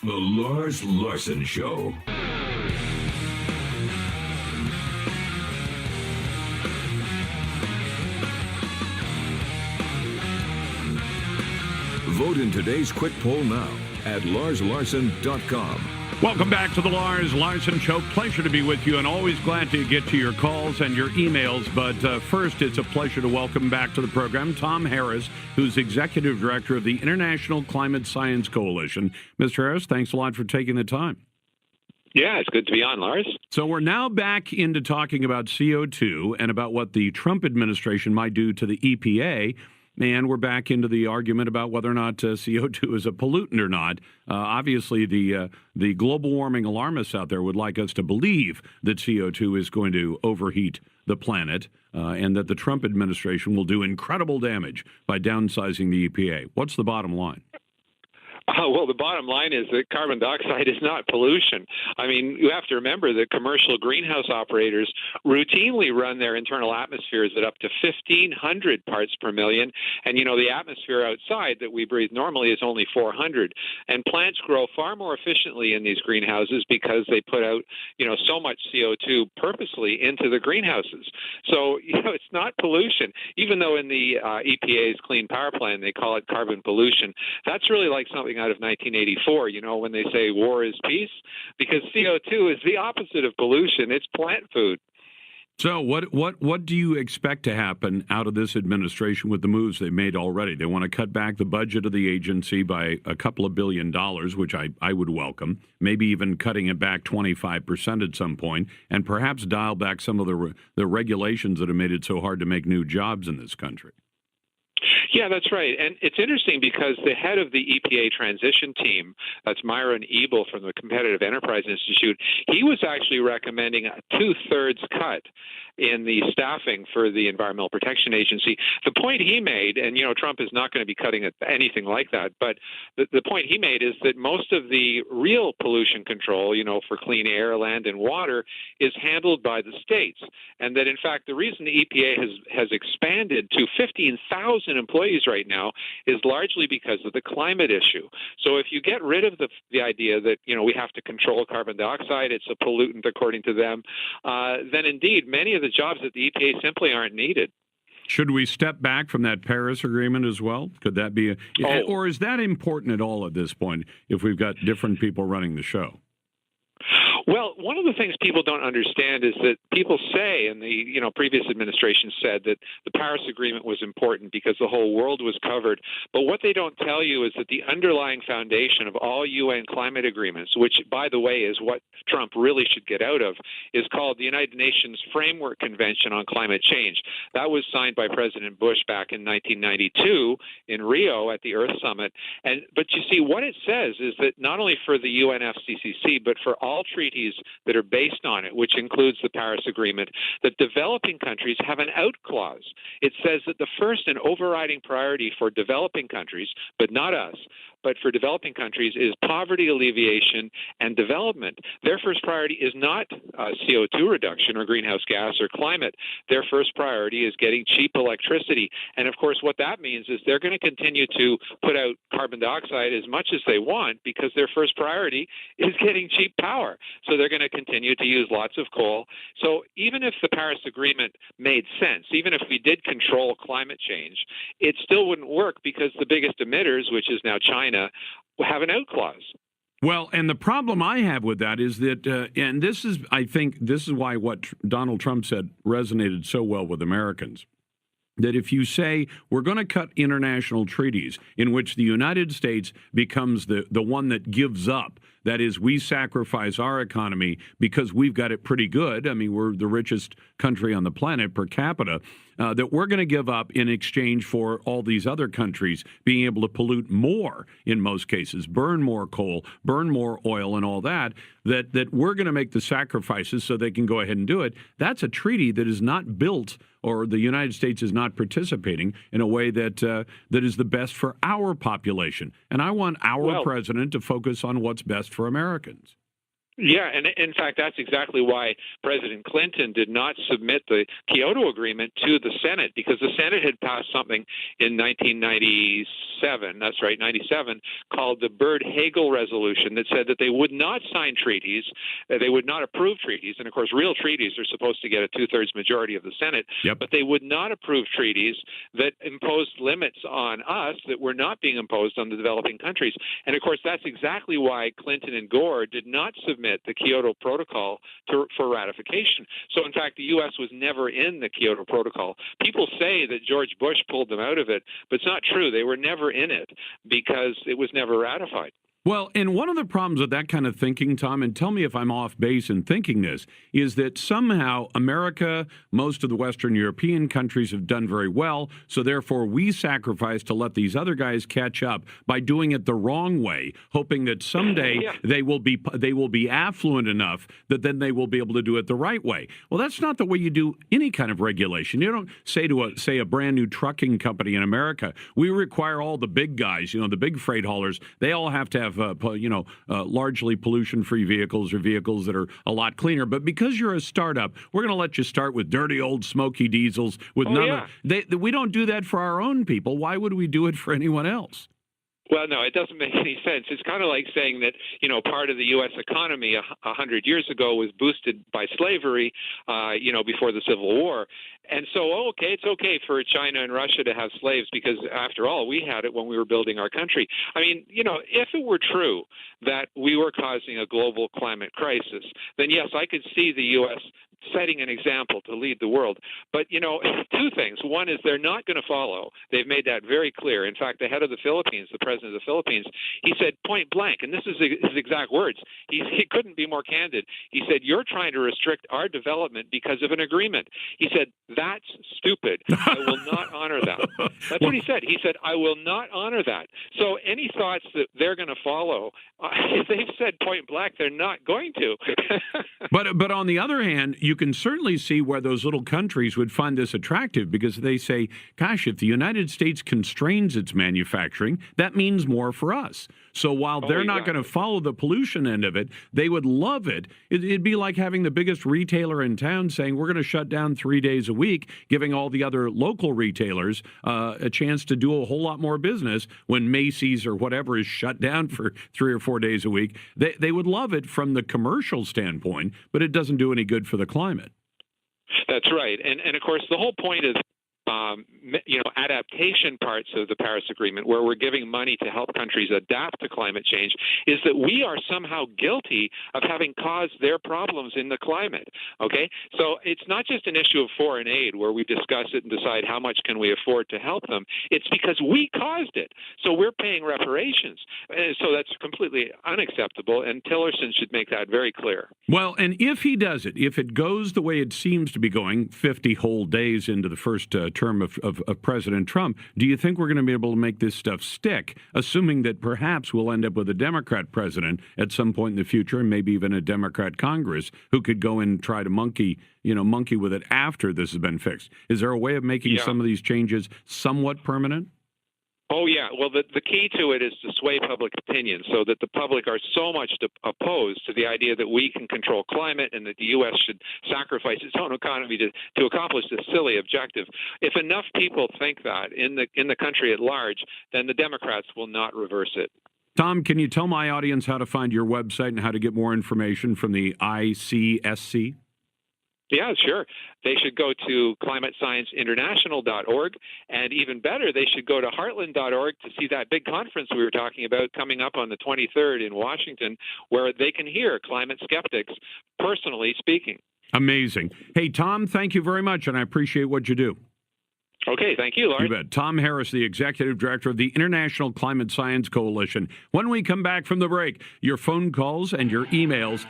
The Lars Larson Show. Vote in today's quick poll now at larslarson.com. Welcome back to the Lars Larson Show. Pleasure to be with you, and always glad to get to your calls and your emails. But first, it's a pleasure to welcome back to the program Tom Harris, who's Executive Director of the International Climate Science Coalition. Mr. Harris, thanks a lot for taking the time. Yeah, it's good to be on, Lars. So we're now back into talking about CO2 and about what the Trump administration might do to the EPA. And we're back into the argument about whether or not CO2 is a pollutant or not. Obviously, the global warming alarmists out there would like us to believe that CO2 is going to overheat the planet and that the Trump administration will do incredible damage by downsizing the EPA. What's the bottom line? Well, the bottom line is that carbon dioxide is not pollution. I mean, you have to remember that commercial greenhouse operators routinely run their internal atmospheres at up to 1,500 parts per million. And, you know, the atmosphere outside that we breathe normally is only 400. And plants grow far more efficiently in these greenhouses because they put out, you know, so much CO2 purposely into the greenhouses. So, you know, it's not pollution. Even though in the EPA's Clean Power Plan they call it carbon pollution, that's really like something out of 1984, you know, when they say war is peace, because CO2 is the opposite of pollution. It's plant food. So what do you expect to happen out of this administration with the moves they've made already? They want to cut back the budget of the agency by a couple of $2 billion, which I would welcome, maybe even cutting it back 25% at some point, and perhaps dial back some of the regulations that have made it so hard to make new jobs in this country. Yeah, that's right. And it's interesting because the head of the EPA transition team, that's Myron Ebel from the Competitive Enterprise Institute, he was actually recommending a 2/3 cut in the staffing for the Environmental Protection Agency. The point he made, and, you know, Trump is not going to be cutting anything like that, but the point he made is that most of the real pollution control, you know, for clean air, land, and water is handled by the states. And that, in fact, the reason the EPA has expanded to 15,000 employees right now is largely because of the climate issue. So if you get rid of the idea that, you know, we have to control carbon dioxide, it's a pollutant according to them, then indeed many of the jobs at the EPA simply aren't needed. Should we step back from that Paris Agreement as well? Could that be or is that important at all at this point if we've got different people running the show? Well, one of the things people don't understand is that people say, and the previous administration said that the Paris Agreement was important because the whole world was covered. But what they don't tell you is that the underlying foundation of all UN climate agreements, which, by the way, is what Trump really should get out of, is called the United Nations Framework Convention on Climate Change. That was signed by President Bush back in 1992 in Rio at the Earth Summit. But you see, what it says is that not only for the UNFCCC, but for all treaties that are based on it, which includes the Paris Agreement, that developing countries have an out clause. It says that the first and overriding priority for developing countries, but not us, but for developing countries, is poverty alleviation and development. Their first priority is not CO2 reduction or greenhouse gas or climate. Their first priority is getting cheap electricity. And of course, what that means is they're going to continue to put out carbon dioxide as much as they want because their first priority is getting cheap power. So they're going to continue to use lots of coal. So even if the Paris Agreement made sense, even if we did control climate change, it still wouldn't work because the biggest emitters, which is now China, have an out clause. Well, and the problem I have with that is that, and this is, I think, this is why what Donald Trump said resonated so well with Americans, that if you say we're going to cut international treaties in which the United States becomes the one that gives up, that is, we sacrifice our economy because we've got it pretty good. I mean, we're the richest country on the planet per capita, that we're going to give up in exchange for all these other countries being able to pollute more in most cases, burn more coal, burn more oil and all that, that we're going to make the sacrifices so they can go ahead and do it. That's a treaty that is not built, or the United States is not participating in a way that is the best for our population. And I want our president to focus on what's best for Americans. Yeah, and in fact, that's exactly why President Clinton did not submit the Kyoto Agreement to the Senate, because the Senate had passed something in 1997, that's right, 97, called the Byrd-Hagel Resolution that said that they would not sign treaties, they would not approve treaties, and of course, real treaties are supposed to get a two-thirds majority of the Senate, but they would not approve treaties that imposed limits on us that were not being imposed on the developing countries. And of course, that's exactly why Clinton and Gore did not submit the Kyoto Protocol for ratification. So, in fact, the U.S. was never in the Kyoto Protocol. People say that George Bush pulled them out of it, but it's not true. They were never in it because it was never ratified. Well, and one of the problems with that kind of thinking, Tom, and tell me if I'm off base in thinking this, is that somehow America, most of the Western European countries have done very well, so therefore we sacrifice to let these other guys catch up by doing it the wrong way, hoping that someday they will be affluent enough that then they will be able to do it the right way. Well, that's not the way you do any kind of regulation. You don't say to a brand new trucking company in America, we require all the big guys, the big freight haulers, they all have to have largely pollution-free vehicles or vehicles that are a lot cleaner. But because you're a startup, we're going to let you start with dirty old smoky diesels. We don't do that for our own people. Why would we do it for anyone else? Well, no, it doesn't make any sense. It's kind of like saying that, part of the U.S. economy 100 years ago was boosted by slavery, before the Civil War. And so, it's okay for China and Russia to have slaves because, after all, we had it when we were building our country. I mean, if it were true that we were causing a global climate crisis, then, yes, I could see the U.S. setting an example to lead the world. But, two things. One is they're not going to follow. They've made that very clear. In fact, the head of the Philippines, the president of the Philippines, he said point blank, and this is his exact words, he couldn't be more candid. He said, you're trying to restrict our development because of an agreement. He said, that's stupid. I will not honor that. That's what he said. He said, I will not honor that. So any thoughts that they're going to follow, if they've said point blank, they're not going to. But on the other hand, you can certainly see where those little countries would find this attractive because they say, gosh, if the United States constrains its manufacturing, that means more for us. So while they're not going to follow the pollution end of it, they would love it. It'd be like having the biggest retailer in town saying, we're going to shut down 3 days a week, giving all the other local retailers a chance to do a whole lot more business when Macy's or whatever is shut down for 3 or 4 days a week. They would love it from the commercial standpoint, but it doesn't do any good for the climate. That's right. And of course, the whole point is, adaptation parts of the Paris Agreement, where we're giving money to help countries adapt to climate change, is that we are somehow guilty of having caused their problems in the climate. Okay? So it's not just an issue of foreign aid where we discuss it and decide how much can we afford to help them. It's because we caused it. So we're paying reparations. So that's completely unacceptable, and Tillerson should make that very clear. Well, and if he does it, if it goes the way it seems to be going, 50 whole days into the first term of President Trump, do you think we're going to be able to make this stuff stick, assuming that perhaps we'll end up with a Democrat president at some point in the future, and maybe even a Democrat Congress who could go and try to monkey with it after this has been fixed? Is there a way of making some of these changes somewhat permanent? Oh, yeah. Well, the key to it is to sway public opinion so that the public are so much opposed to the idea that we can control climate and that the U.S. should sacrifice its own economy to accomplish this silly objective. If enough people think that in the country at large, then the Democrats will not reverse it. Tom, can you tell my audience how to find your website and how to get more information from the ICSC? Yeah, sure. They should go to climatescienceinternational.org, and even better, they should go to heartland.org to see that big conference we were talking about coming up on the 23rd in Washington, where they can hear climate skeptics personally speaking. Amazing. Hey, Tom, thank you very much, and I appreciate what you do. Okay, thank you, Lauren. You bet. Tom Harris, the Executive Director of the International Climate Science Coalition. When we come back from the break, your phone calls and your emails